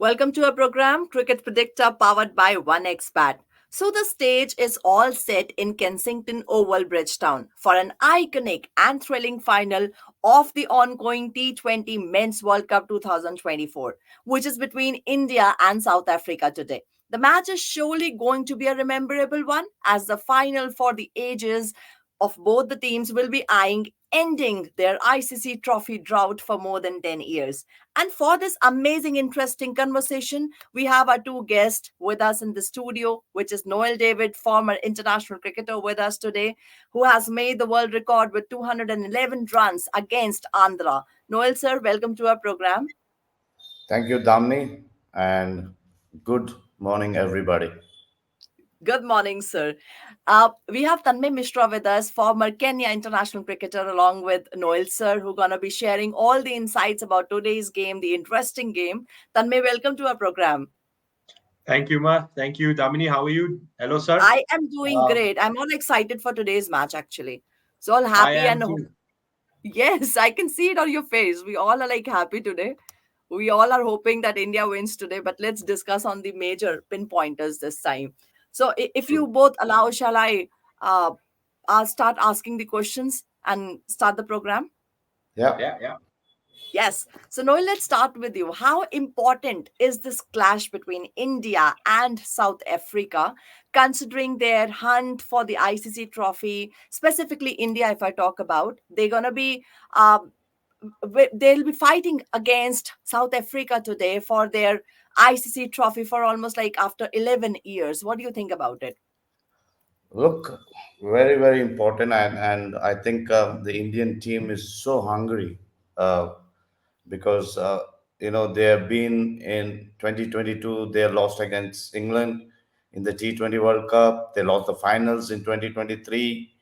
Welcome to our program, Cricket Predictor, powered by 1xBat. So, the stage is all set in Kensington Oval, Bridgetown, for an iconic and thrilling final of the ongoing T20 Men's World Cup 2024, which is between India and South Africa today. The match is surely going to be a memorable one, as the final for the ages of both the teams will be eyeing ending their ICC trophy drought for more than 10 years. And for this amazing, interesting conversation, we have our two guests with us in the studio, which is Noel David, former international cricketer, with us today, who has made the world record with 211 runs against Andhra. Noel, sir, welcome to our program. Thank you, Damni, and good morning, everybody. Good morning, sir. We have Tanmay Mishra with us, former Kenya international cricketer, along with Noel, sir, who are going to be sharing all the insights about today's game, the interesting game. Tanmay, welcome to our program. Thank you, Ma. Thank you, Damini. How are you? Hello, sir. I am doing Uh, great. I'm all excited for today's match, actually. So, all I happy am and too. yes, I can see it on your face. We all are like happy today. We all are hoping that India wins today, but let's discuss on the major pinpointers this time. So, if you both allow, shall uh, I'll start asking the questions and start the program? Yeah, Yeah, yeah. Yes. So, Noel, let's start with you. How important is this clash between India and South Africa, considering their hunt for the ICC trophy, specifically India, if I talk about? They're going to be. They'll be fighting against South Africa today for their ICC trophy for almost like after 11 years. What do you think about it? look, very, very important, and I think the Indian team is so hungry uh, because they have been in 2022. They lost against England in the T20 World Cup. They lost the finals in 2023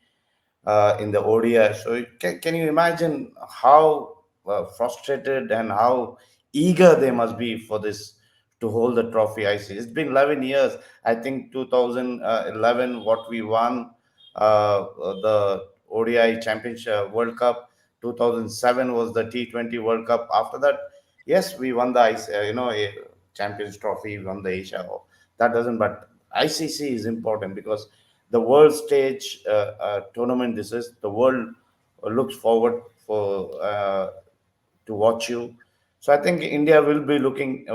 in the ODI. So can you imagine how frustrated and how eager they must be for this to hold the trophy? I see. It's been 11 years. I think 2011, what we won, the ODI Championship World Cup. 2007 was the T20 World Cup. After that, yes, we won the Champions Trophy, we won the Asia. That doesn't, but ICC is important because the world stage tournament this is. The world looks forward for to watch you. So I think India will be looking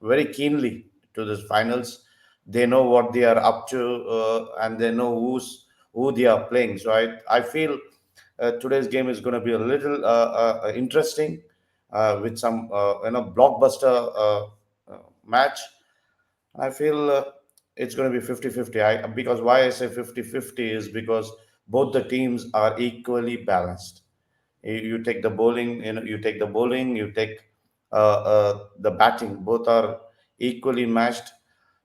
very keenly to this finals. They know what they are up to, and they know who they are playing. So I feel today's game is going to be a little interesting with some blockbuster match. I feel it's going to be 50-50. Because why I say 50-50 is because both the teams are equally balanced. You take the bowling, you take the batting. Both are equally matched.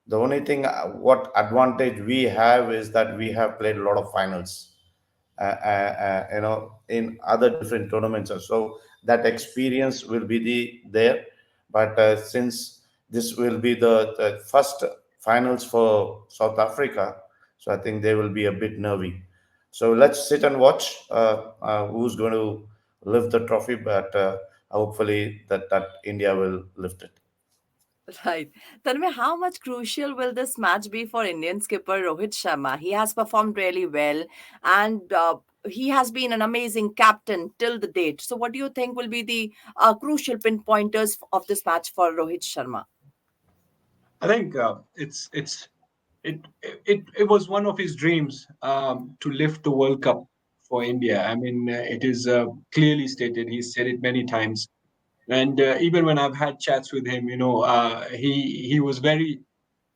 The only thing, what advantage we have is that we have played a lot of finals in other different tournaments. So that experience will be there. But since this will be the first finals for South Africa, so I think they will be a bit nervy. So let's sit and watch who's going to lift the trophy. But hopefully that India will lift it. Right. Tell me, how much crucial will this match be for Indian skipper Rohit Sharma? He has performed really well, and he has been an amazing captain till the date. So, what do you think will be the crucial pinpointers of this match for Rohit Sharma? I think it was one of his dreams to lift the World Cup for India. I mean, it is clearly stated. He's said it many times. And even when I've had chats with him, he was very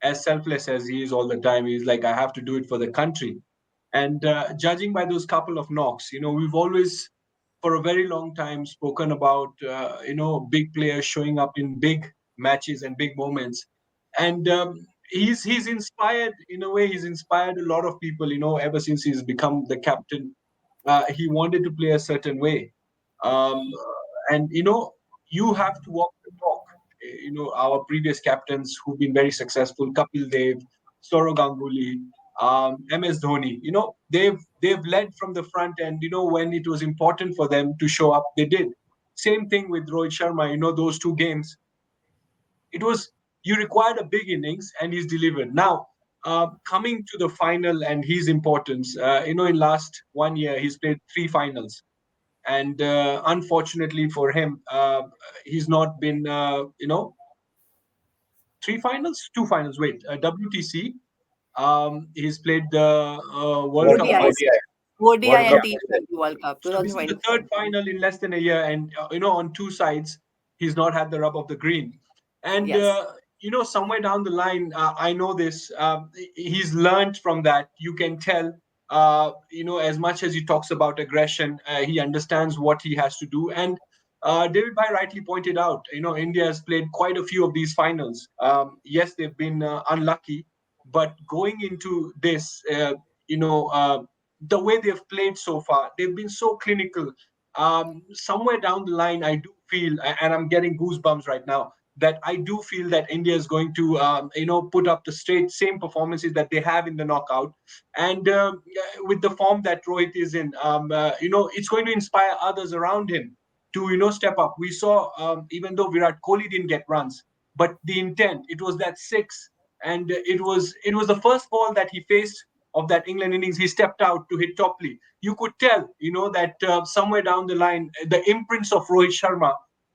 as selfless as he is all the time. He's like, I have to do it for the country. And judging by those couple of knocks, we've always, for a very long time, spoken about big players showing up in big matches and big moments. And he's inspired in a way. He's inspired a lot of people. Ever since he's become the captain, he wanted to play a certain way. And you have to walk the talk. Our previous captains who've been very successful, Kapil Dev, Saurav Ganguly, MS Dhoni. They've led from the front, and when it was important for them to show up, they did. Same thing with Rohit Sharma. Those two games. It was, you required a big innings, and he's delivered. Now, coming to the final and his importance, in last 1 year he's played three finals, and unfortunately for him, he's not been, three finals, two finals. Wait, WTC. He's played the World World Cup Cup final. ODIs, ODI, ODI World Yeah. and Cup T20 World Cup So this is the 2024. third final in less than a year, and on two sides, he's not had the rub of the green. And Yes, somewhere down the line, I know this. He's learned from that. You can tell. As much as he talks about aggression, he understands what he has to do. And David Bhai rightly pointed out, India has played quite a few of these finals. Yes, they've been unlucky, but going into this, the way they've played so far, they've been so clinical. Somewhere down the line, I do feel, and I'm getting goosebumps right now, that I do feel that India is going to, put up the straight same performances that they have in the knockout, and with the form that Rohit is in, it's going to inspire others around him to, step up. We saw, even though Virat Kohli didn't get runs, but the intent, it was that six, and it was the first ball that he faced of that England innings. He stepped out to hit Topley. You could tell, that somewhere down the line, the imprints of Rohit Sharma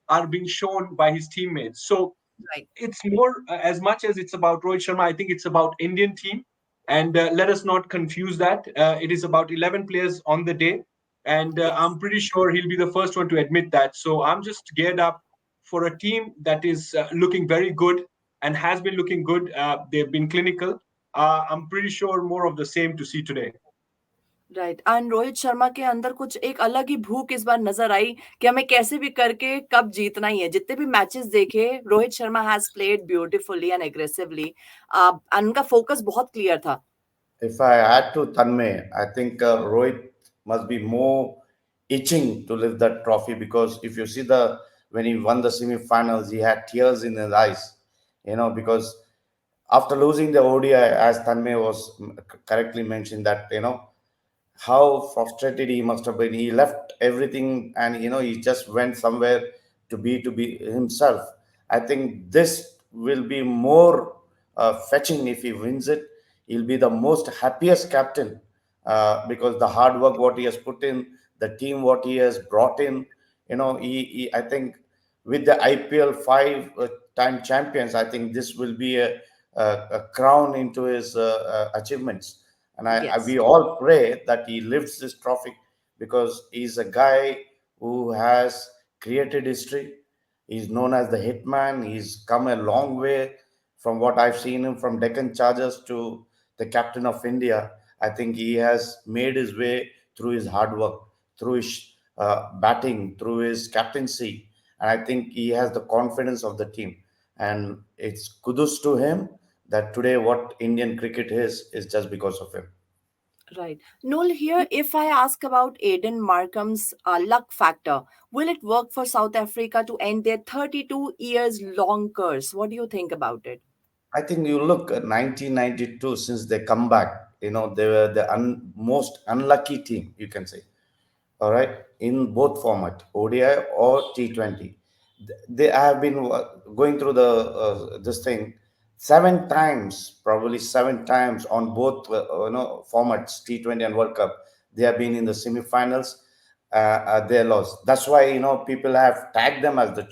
are being shown by his teammates. So right. it's more, as much as it's about Rohit Sharma, I think it's about Indian team, and let us not confuse that. It is about 11 players on the day, and Yes. I'm pretty sure he'll be the first one to admit that. So I'm just geared up for a team that is looking very good and has been looking good. They've been clinical. I'm pretty sure more of the same to see today. Right and Rohit Sharma के अंदर कुछ एक अलग ही भूख इस बार नजर आई कि हमें कैसे भी करके कब जीतना ही है। जितने भी मैचेस देखे, Rohit Sharma has played beautifully and aggressively, उनका फोकस बहुत क्लियर था। if I add to Tanmay, I think Rohit must be more itching to lift that trophy, because if you see the when he won the semi-finals, he had tears in his eyes, because after losing the ODI, as Tanmay was correctly mentioned, that how frustrated he must have been. He left everything, and he just went somewhere to be himself. I think this will be more fetching if he wins it. He'll be the most happiest captain, because the hard work what he has put in, the team what he has brought in. I think with the IPL time champions, I think this will be a crown into his achievements. And Yes, we all pray that he lifts this trophy, because he's a guy who has created history. He's known as the hitman. He's come a long way from what I've seen him, from Deccan Chargers to the captain of India. I think he has made his way through his hard work, through his batting, through his captaincy, and I think he has the confidence of the team. And it's kudos to him that today what Indian cricket is just because of him. right. Noel, here, if I ask about Aiden Markram's luck factor, will it work for South Africa to end their 32 years long curse? What do you think about it? I think you look at 1992, since they come back, they were the most unlucky team, you can say. All right, in both format, ODI or T20. They have been going through the this thing 7 times, probably 7 times on both formats, T20 and World Cup. They have been in the semi-finals. They lost. That's why people have tagged them as the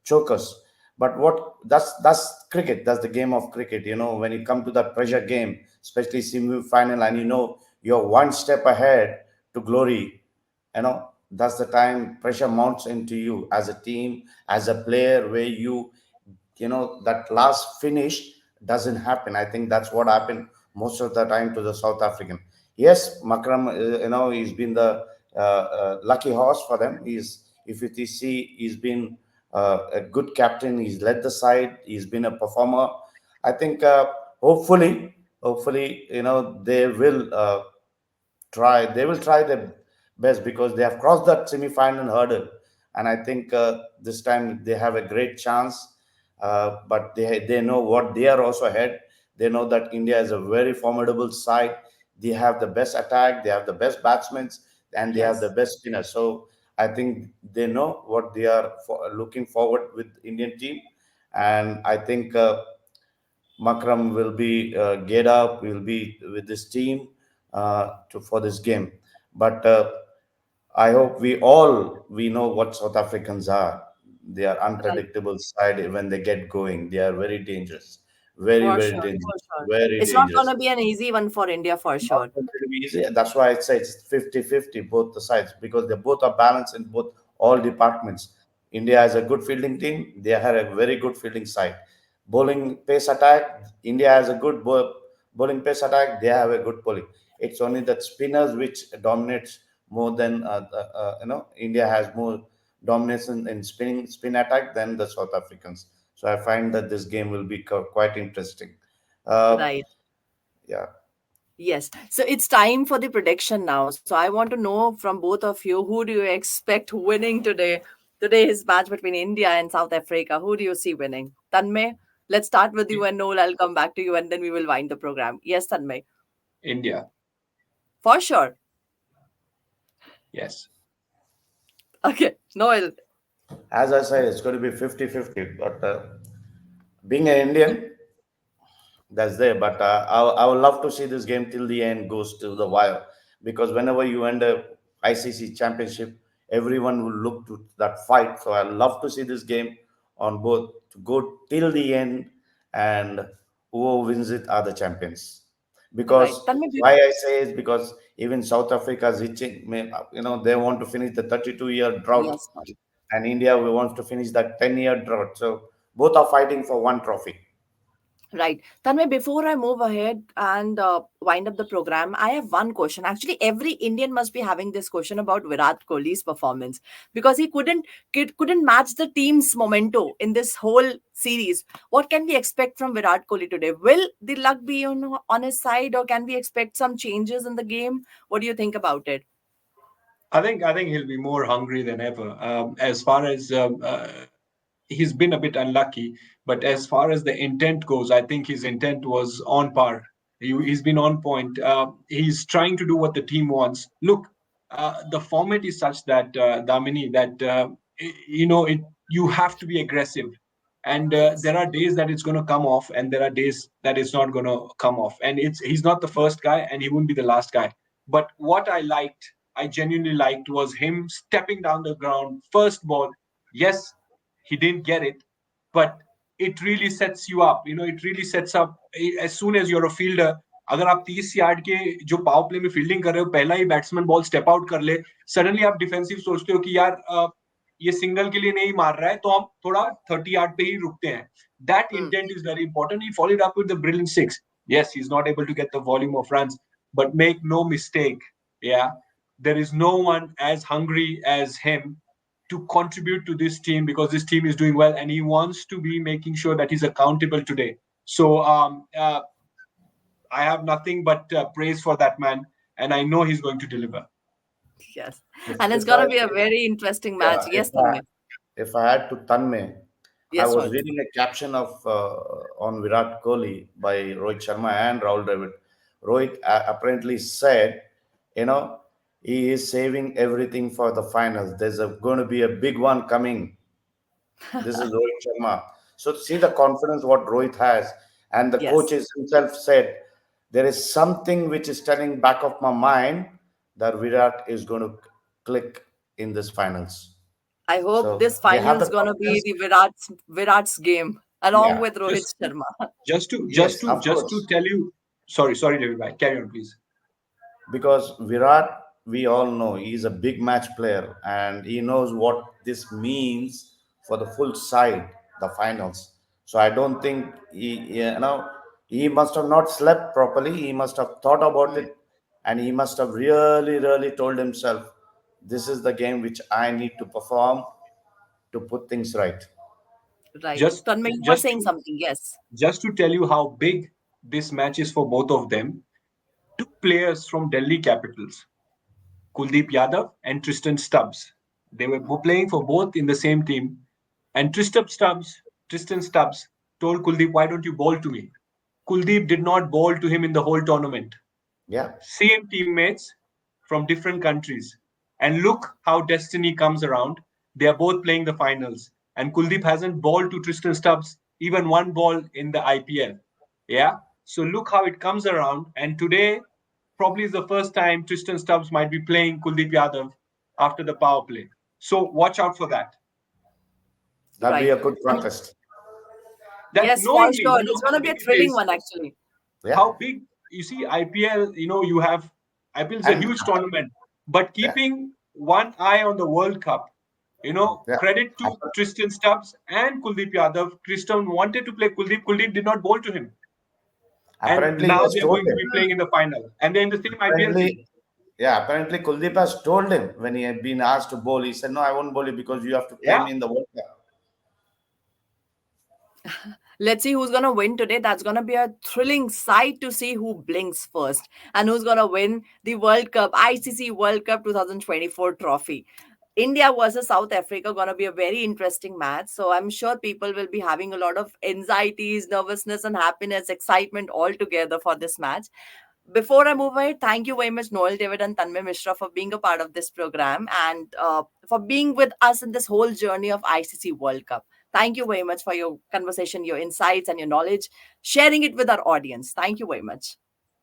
chokers. But what that's cricket. That's the game of cricket. When you come to that pressure game, especially semi-final, and you're one step ahead to glory, that's the time pressure mounts into you as a team, as a player, where that last finish doesn't happen. I think that's what happened most of the time to the South African. Yes, Makram, he's been the lucky horse for them. If you see, he's been a good captain. He's led the side. He's been a performer. I think hopefully, they will try their best, because they have crossed that semi-final hurdle, and I think this time they have a great chance. But they know what they are also ahead. They know that India is a very formidable side. They have the best attack, they have the best batsmen, and they have the Yes. best spinners. So I think they know what they are looking forward with Indian team, and I think Makram will be get up, will be with this team for this game. But I hope we know what South Africans are. They are Right. unpredictable side when they get going. They are very dangerous, very For very sure, dangerous, for sure. very It's not dangerous. gonna be an easy one for India for Not sure. going to be easy. That's why I say it's 50-50 both the sides, because they both are balanced in both all departments. India has a good fielding team. They have a very good fielding side. Bowling pace attack. India has a good bowling pace attack. They have a good bowling. It's only that spinners which dominates more than India has more dominance in spin attack than the South Africans. So I find that this game will be quite interesting. Uh, Right. yeah. Yes. So it's time for the prediction now. So I want to know from both of you, who do you expect winning today? Today's match between India and South Africa. Who do you see winning? Tanmay, let's start with you, and Noel, I'll come back to you and then we will wind the program. Yes, Tanmay. India. For sure. Yes. Okay. Noel. As I said, it's going to be 50-50. But being an Indian, that's there. But I would love to see this game till the end goes to the wire, because whenever you end a ICC championship, everyone will look to that fight. So I love to see this game on both to go till the end, and whoever wins it are the champions. Right. Because Tanmay, why I say is because even South Africa is itching. They want to finish the 32-year drought, yes, sorry. and India we wants to finish that 10-year drought. So both are fighting for one trophy. Right. Tanmay, before I move ahead and wind up the program, I have one question. Actually, every Indian must be having this question about Virat Kohli's performance because he couldn't match the team's momento in this whole series. What can we expect from Virat Kohli today? Will the luck be on his side, or can we expect some changes in the game? What do you think about it? I think he'll be more hungry than ever. As far as he's been a bit unlucky, but as far as the intent goes, I think his intent was on par. He's been on point. He's trying to do what the team wants. Look, the format is such that Damini, that you have to be aggressive, and Yes. there are days that it's going to come off, and there are days that it's not going to come off. And he's not the first guy, and he won't be the last guy. But what I genuinely liked, was him stepping down the ground, first ball. Yes, he didn't get it, but it really sets you up. It really sets up, as soon as you're a fielder. अगर आप 30 yard के जो power play में fielding कर रहे हो, पहला ही batsman ball step out कर ले, सडनली आप डिफेंसिव सोचते हो कि यार ये सिंगल के लिए नहीं मार रहा है, तो हम थोड़ा 30 यार्ड पे ही रुकते हैं. That Hmm. intent is very important. He followed up with the brilliant six. Yes, he's not able to get the volume of runs, but make no mistake, yeah, there is no one as hungry as him to contribute to this team, because this team is doing well, and he wants to be making sure that he's accountable today. So I have nothing but praise for that man, and I know he's going to deliver. Yes. If, And it's if I gonna be a very interesting yeah, match. Yes, Tanmay. if I had to Tanmay, I Yes, was Rohit. reading a caption of on Virat Kohli by Rohit Sharma and Rahul Dravid. Rohit apparently said, you know, he is saving everything for the finals. There's going to be a big one coming. This is Rohit Sharma. So see the confidence what Rohit has, and the Yes. coaches himself said there is something which is telling back of my mind that Virat is going to click in this finals. I hope So this they have final's the gonna be confidence. the Virat's game along Yeah. with Rohit Just, Sharma. just to, just Yes, to, of just to course. tell you. Sorry, David. Bhai. Carry on, please. Because Virat, we all know he's a big match player and he knows what this means for the full side, the finals. So I don't think he must have not slept properly. He must have thought about Hmm. it, and he must have really, really told himself, "This is the game which I need to perform to put things right." Right. Just, Tanmay, you were just saying to, something. Yes. just to tell you how big this match is for both of them. Two players from Delhi Capitals, Kuldeep Yadav and Tristan Stubbs. They were playing for both in the same team. And Tristan Stubbs told Kuldeep, "Why don't you bowl to me?" Kuldeep did not bowl to him in the whole tournament. Yeah, Same teammates from different countries. And look how destiny comes around. They are both playing the finals. And Kuldeep hasn't bowled to Tristan Stubbs even one ball in the IPL. Yeah. So look how it comes around. And today probably is the first time Tristan Stubbs might be playing Kuldeep Yadav after the power play. So watch out for that. That'll be Right. a good And contest. That yes, for knowingly, sure. you know It's going how to be big a it thrilling is, one, actually. Yeah. how big you see IPL, you have IPL is a And huge tournament, but yeah, keeping one eye on the World Cup, yeah. credit to Tristan Stubbs and Kuldeep Yadav. Tristan wanted to play Kuldeep. Kuldeep did not bowl to him, and Apparently, he now has they are told going to him. be playing in the final, and they're in the same IPL team. Apparently, yeah. Apparently, Kuldeep has told him when he had been asked to bowl. He said, "No, I won't bowl you because you have to play Yeah, me in the World Cup." Let's see who's going to win today. That's going to be a thrilling sight to see who blinks first and who's going to win the World Cup, ICC World Cup 2024 trophy. India versus South Africa going to be a very interesting match. So I'm sure people will be having a lot of anxieties, nervousness, and happiness, excitement all together for this match. Before I move ahead, thank you very much, Noel David and Tanmay Mishra, for being a part of this program and for being with us in this whole journey of ICC World Cup. Thank you very much for your conversation, your insights, and your knowledge, sharing it with our audience. Thank you very much.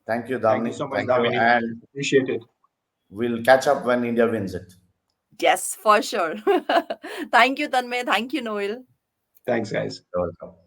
Thank you, thank you so Damni. much, Thank you, Damini. and Appreciate it. we'll catch up when India wins it. Yes, for sure. Thank you, Tanmay. Thank you, Noel. Thanks, guys. You're welcome.